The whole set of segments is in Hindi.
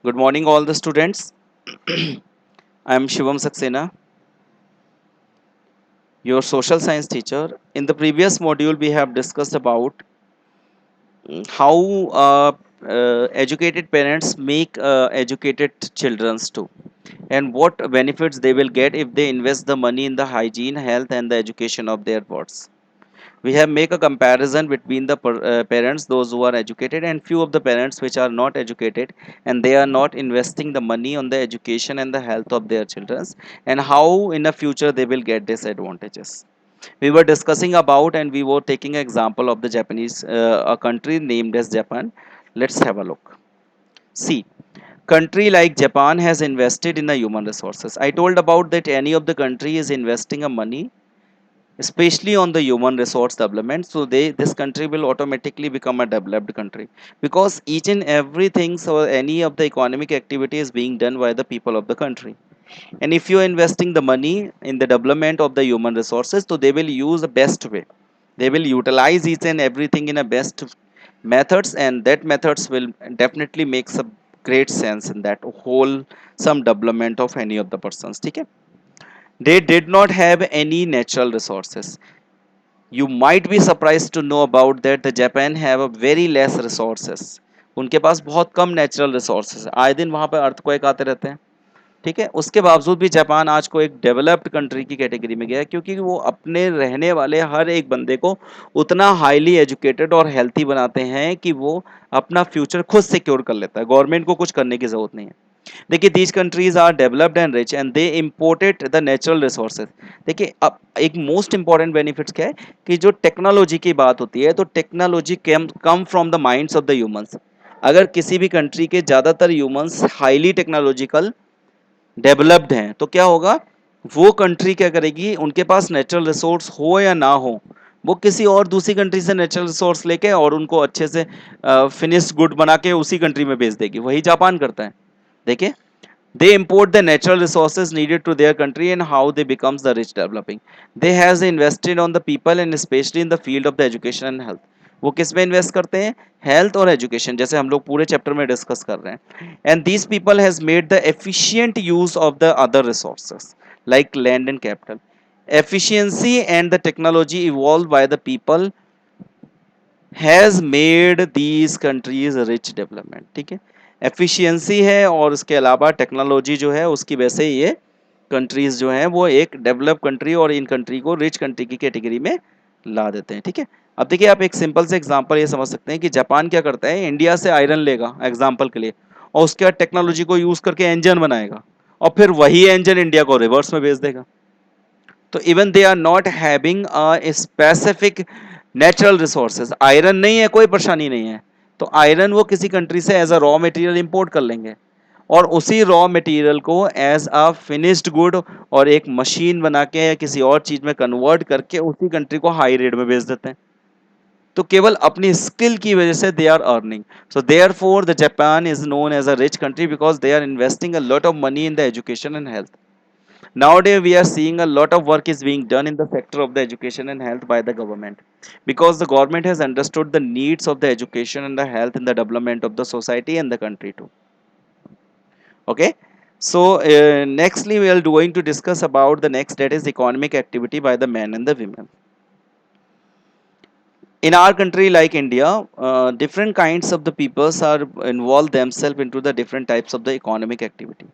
Good morning, all the students. I am Shivam Saxena, your social science teacher. In the previous module, we have discussed about how educated parents make educated childrens too, and what benefits they will get if they invest the money in the hygiene, health, and the education of their wards. We have make a comparison between the parents, those who are educated, and few of the parents which are not educated, and they are not investing the money on the education and the health of their children, and how in the future they will get disadvantages. We were discussing about, and we were taking an example of the Japanese, a country named as Japan. Let's have a look. See, country like Japan has invested in the human resources. I told about that any of the country is investing a money especially on the human resource development, so this country will automatically become a developed country, because each and everything, so any of the economic activity is being done by the people of the country. And if you are investing the money in the development of the human resources, so they will use the best way, they will utilize each and everything in a best methods, and that methods will definitely make some great sense in that whole some development of any of the persons. Okay, they did not have any natural resources. You might be surprised to know about that the Japan have a very less resources. उनके पास बहुत कम नेचुरल रिसोर्सेज, आए दिन वहाँ पे अर्थक्वेक आते रहते हैं। ठीक है, उसके बावजूद भी जापान आज को एक डेवलप्ड कंट्री की कैटेगरी में गया है, क्योंकि वो अपने रहने वाले हर एक बंदे को उतना हाईली एजुकेटेड और हेल्थी बनाते हैं कि वो अपना फ्यूचर खुद सिक्योर कर लेता है, गवर्नमेंट को कुछ करने की जरूरत नहीं है। देखिए, these countries are developed and rich and they imported the natural resources. देखिए, अब एक मोस्ट इंपॉर्टेंट बेनिफिट्स क्या है कि जो टेक्नोलॉजी की बात होती है, तो technology come from the minds of the humans. अगर किसी भी कंट्री के ज़्यादातर ह्यूमंस हाईली टेक्नोलॉजिकल डेवलप्ड हैं, तो क्या होगा, वो कंट्री क्या करेगी, उनके पास नेचुरल रिसोर्स हो या ना हो, वो किसी और दूसरी कंट्री से नेचुरल रिसोर्स लेके और उनको अच्छे से फिनिश गुड बना के उसी कंट्री में बेच देगी। वही जापान करता है। देखिए, they import the natural resources needed to their country, and how they becomes the rich developing. They has invested on the people and especially in the field of the education and health. वो किस में इन्वेस्ट करते हैं, हेल्थ और एजुकेशन, जैसे हम लोग पूरे चैप्टर में डिस्कस कर रहे हैं। And these people has made the efficient use of the other resources like land and capital. efficiency and the technology evolved by the people has made these countries rich development. ठीक है, एफिशिएंसी है और उसके अलावा टेक्नोलॉजी जो है उसकी वजह से ये कंट्रीज जो हैं वो एक डेवलप कंट्री और इन कंट्री को रिच कंट्री की कैटेगरी में ला देते हैं। ठीक है, अब देखिए, आप एक सिंपल से एग्जांपल ये समझ सकते हैं कि जापान क्या करता है, इंडिया से आयरन लेगा एग्जांपल के लिए, और उसके बाद टेक्नोलॉजी को यूज करके इंजन बनाएगा, और फिर वही इंजन इंडिया को रिवर्स में भेज देगा। तो even they are not having a specific natural resources, iron नहीं है, कोई परेशानी नहीं है, तो आयरन वो किसी कंट्री से as a raw material import कर लेंगे, और उसी रॉ मटेरियल को एज अ फिनिश्ड गुड और एक मशीन बना के या किसी और चीज में कन्वर्ट करके उसी कंट्री को हाई रेट में बेच देते हैं। तो केवल अपनी स्किल की वजह से they are earning. So therefore the Japan is known as a rich country because they are investing a lot of money in the education and health. Nowadays, we are seeing a lot of work is being done in the sector of the education and health by the government, because the government has understood the needs of the education and the health in the development of the society and the country too. Okay, so nextly we are going to discuss about the next, that is economic activity by the men and the women. In our country like India, different kinds of the peoples are involved themselves into the different types of the economic activity.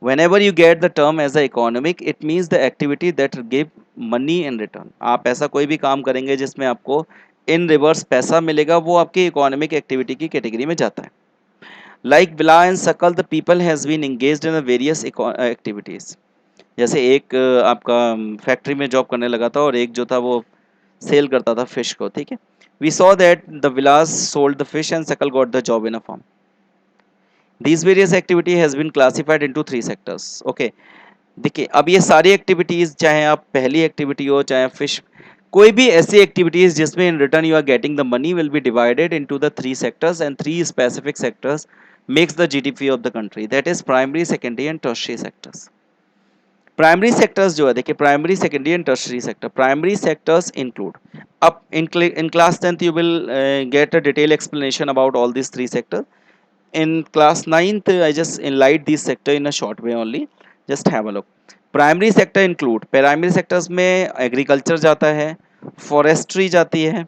Whenever you get the term as a economic, it means the activity that give money in return. आप ऐसा कोई भी काम करेंगे जिसमें आपको इन रिवर्स पैसा मिलेगा, वो आपकी इकोनॉमिक एक्टिविटी की कैटेगरी में जाता है। लाइक बिला एंड सकल the people has been engaged in various activities. जैसे एक आपका फैक्ट्री में जॉब करने लगा था, और एक जो था वो सेल करता था फिश को। ठीक है, we saw that the Vilas sold the fish and Sakal got the job in a farm. These various activity has been classified into three sectors. Okay, देखिए, अब ये सारी एक्टिविटीज, चाहे आप पहली एक्टिविटी हो चाहे फिश, कोई भी ऐसी एक्टिविटीज जिसमें in return you are getting the money will be divided into the three sectors, and three specific sectors makes the GDP of the country, that is primary, secondary and tertiary sectors. Primary sectors जो है, देखिए, primary, secondary and tertiary sector. Primary sectors include, अब in class 10th you will get a detailed explanation about all these three sectors. In class ninth, I just enlightened this sector in a short way only. Just have a look. Primary sector include, primary sectors में एग्रीकल्चर जाता है, फॉरेस्ट्री जाती है,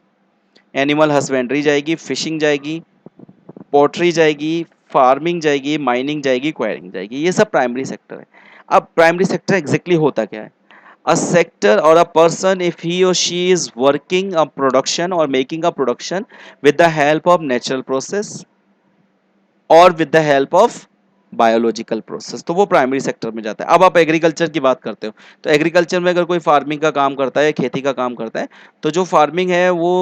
एनिमल हस्बेंड्री जाएगी, फिशिंग जाएगी, पोट्री जाएगी, फार्मिंग जाएगी, माइनिंग जाएगी, क्वायरिंग जाएगी। ये सब प्राइमरी सेक्टर है। अब प्राइमरी सेक्टर एग्जैक्टली होता क्या है? A sector or a person if he or she is working a production or making a production with the help of natural process और with the help of biological process, तो वो प्राइमरी सेक्टर में जाता है। अब आप एग्रीकल्चर की बात करते हो, तो एग्रीकल्चर में अगर कोई फार्मिंग का काम करता है, खेती का काम करता है, तो जो फार्मिंग है वो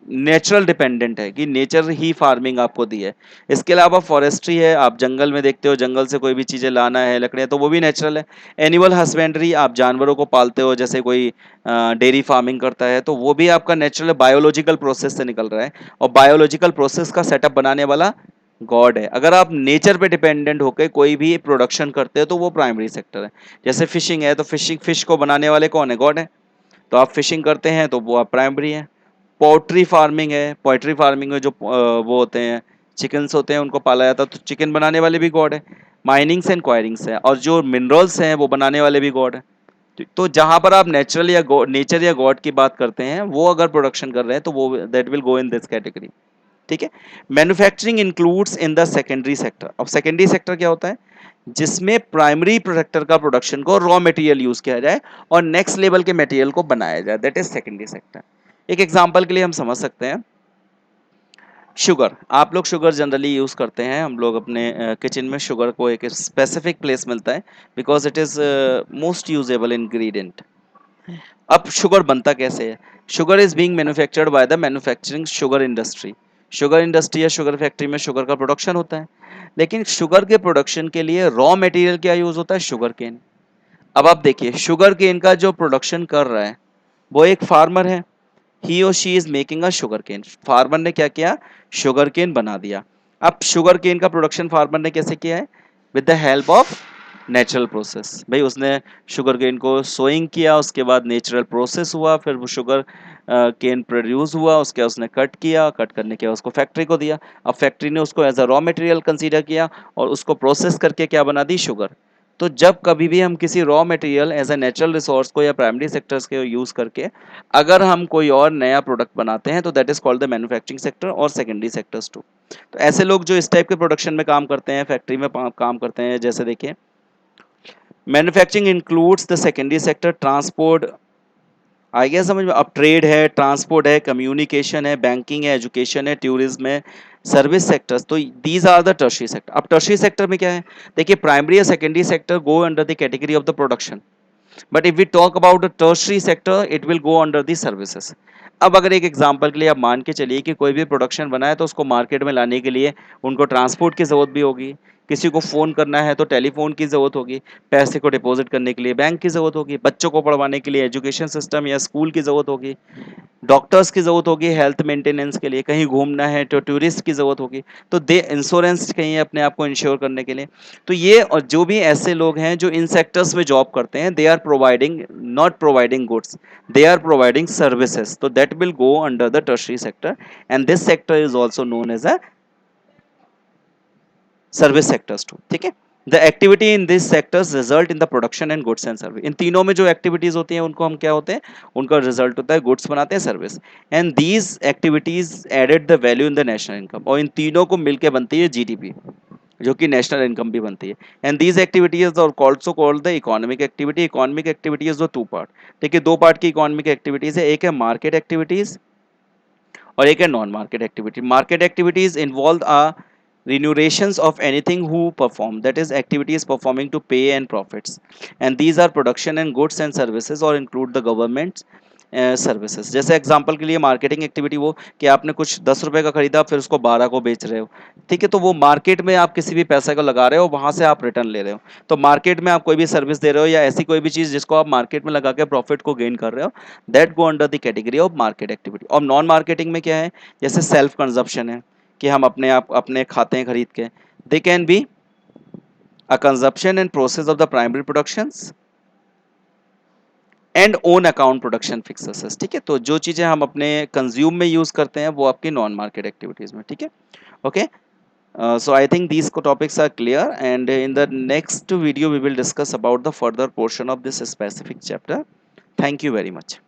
नेचुरल डिपेंडेंट है कि नेचर ही फार्मिंग आपको दी है। इसके अलावा फॉरेस्ट्री है, आप जंगल में देखते हो, जंगल से कोई भी चीज़ें लाना है, लकड़ियाँ, तो वो भी नेचुरल है। एनिमल हस्बेंड्री, आप जानवरों को पालते हो, जैसे कोई डेयरी फार्मिंग करता है, तो वो भी आपका नेचुरल बायोलॉजिकल प्रोसेस से निकल रहा है, और बायोलॉजिकल प्रोसेस का सेटअप बनाने वाला गॉड है। अगर आप नेचर पे डिपेंडेंट होकर कोई भी प्रोडक्शन करते हो तो वो प्राइमरी सेक्टर है। जैसे फिशिंग है, तो फिश को बनाने वाले कौन है? गॉड है। तो आप फिशिंग करते हैं तो वो आप प्राइमरी है। पोल्ट्री फार्मिंग है, पोल्ट्री फार्मिंग में जो वो होते हैं, चिकन्स होते हैं, उनको पाला जाता है, तो चिकन बनाने वाले भी गॉड है। माइनिंग्स एंड क्वायरिंग्स है, और जो मिनरल्स हैं वो बनाने वाले भी गॉड है। तो जहां पर आप नेचुरल या नेचर या गॉड की बात करते हैं, वो अगर प्रोडक्शन कर रहे हैं तो वो that will go in this category. ठीक है। Manufacturing includes in the secondary sector. अब सेकेंडरी सेक्टर क्या होता है? जिसमें प्राइमरी प्रोडक्टर का प्रोडक्शन को रॉ मटेरियल यूज किया जाए और नेक्स्ट लेवल के मटेरियल को बनाया जाए, दैट इज सेकेंडरी सेक्टर। एक एग्जांपल के लिए हम समझ सकते हैं, शुगर। आप लोग शुगर जनरली यूज करते हैं, हम लोग अपने किचन में शुगर को एक स्पेसिफिक प्लेस मिलता है, because it is most usable ingredient. अब शुगर बनता कैसे है? Sugar is being manufactured by the manufacturing sugar industry. Sugar industry या शुगर फैक्ट्री में शुगर का प्रोडक्शन होता है, लेकिन शुगर के प्रोडक्शन के लिए रॉ मटेरियल क्या यूज होता है? Sugar cane. अब आप देखिए, शुगर केन का जो प्रोडक्शन कर रहा है वो एक फार्मर है, ही और she is making a sugar cane. Farmer ने क्या किया? शुगर केन बना दिया। अब शुगर केन का प्रोडक्शन फार्मर ने कैसे किया है? With the help of natural process. भाई उसने शुगर केन को सोइंग किया, उसके बाद नेचुरल प्रोसेस हुआ, फिर वो शुगर केन प्रोड्यूस हुआ, उसके उसने कट किया, कट करने के बाद उसको फैक्ट्री को दिया। अब फैक्ट्री ने उसको as a raw material consider किया और उसको प्रोसेस करके क्या बना दी? शुगर। तो जब कभी भी हम किसी raw material as a natural resource को या प्राइमरी सेक्टर्स के यूज करके अगर हम कोई और नया प्रोडक्ट बनाते हैं, तो that is called the manufacturing sector और सेकेंडरी सेक्टर्स टू। तो ऐसे लोग जो इस टाइप के प्रोडक्शन में काम करते हैं, फैक्ट्री में काम करते हैं, जैसे देखिए, manufacturing includes the secondary sector, transport, आ गया समझ में? अब ट्रेड है, ट्रांसपोर्ट है, कम्युनिकेशन है, बैंकिंग है, एजुकेशन है, टूरिज्म है, सर्विस सेक्टर्स, तो these are the tertiary sector. अब टर्शियरी सेक्टर में क्या है? देखिए, प्राइमरी और secondary sector go under the category of the production, but if we talk about the tertiary sector it will go under the services. अब अगर एक एग्जांपल के लिए आप मान के चलिए कि कोई भी प्रोडक्शन बना है, तो उसको मार्केट में लाने के लिए उनको ट्रांसपोर्ट की ज़रूरत भी होगी, किसी को फ़ोन करना है तो टेलीफोन की ज़रूरत होगी, पैसे को डिपॉजिट करने के लिए बैंक की ज़रूरत होगी, बच्चों को पढ़वाने के लिए एजुकेशन सिस्टम या स्कूल की ज़रूरत होगी, डॉक्टर्स की ज़रूरत होगी हेल्थ मेंटेनेंस के लिए, कहीं घूमना है तो टूरिस्ट की ज़रूरत होगी, तो दे इंश्योरेंस कहीं अपने आप को इंश्योर करने के लिए। तो ये, और जो भी ऐसे लोग हैं जो इन सेक्टर्स में जॉब करते हैं, they are providing, not providing goods, they are providing services, तो that will go under the tertiary sector, and this sector is also known as a service sectors too. ठीक है। The activity in this sectors result in the production and goods and service. इन तीनों में जो एक्टिविटीज होती हैं उनको हम क्या होते हैं? उनका रिजल्ट होता है गुड्स बनाते हैं, service, and these activities added the value in the national income, और इन तीनों को मिलकर बनती है जीडीपी, जो कि नेशनल इनकम भी बनती है। एंड दीज एक्टिविटीज और also called the economic activity. Economic activities दो टू पार्ट, देखिए दो पार्ट की इकोनॉमिक एक्टिविटीज है, एक है मार्केट एक्टिविटीज और एक है non market activity. Market activities involve a remunerations of anything who perform, that is activities performing to pay and profits, and these are production and goods and services or include the government services. जैसे एग्जांपल के लिए मार्केटिंग एक्टिविटी, वो कि आपने कुछ 10 रुपए का खरीदा फिर उसको 12 को बेच रहे हो, ठीक है, तो वो मार्केट में आप किसी भी पैसे को लगा रहे हो, वहां से आप रिटर्न ले रहे हो। तो मार्केट में आप कोई भी सर्विस दे रहे हो या ऐसी कोई भी चीज जिसको आप मार्केट में लगा के प्रॉफिट को गेन कर रहे हो, that go under the category of market activity. और नॉन मार्केटिंग में क्या है? जैसे सेल्फ कंजप्शन है, कि हम अपने आप अपने खाते हैं खरीद के, they can be a consumption and process of the primary productions and own account production fixes. ठीक है, तो जो चीजें हम अपने कंज्यूम में यूज करते हैं वो आपकी नॉन मार्केट एक्टिविटीज में। ठीक है, okay. So I think these topics are clear, and in the next video we will discuss about the further portion of this specific chapter. Thank you very much.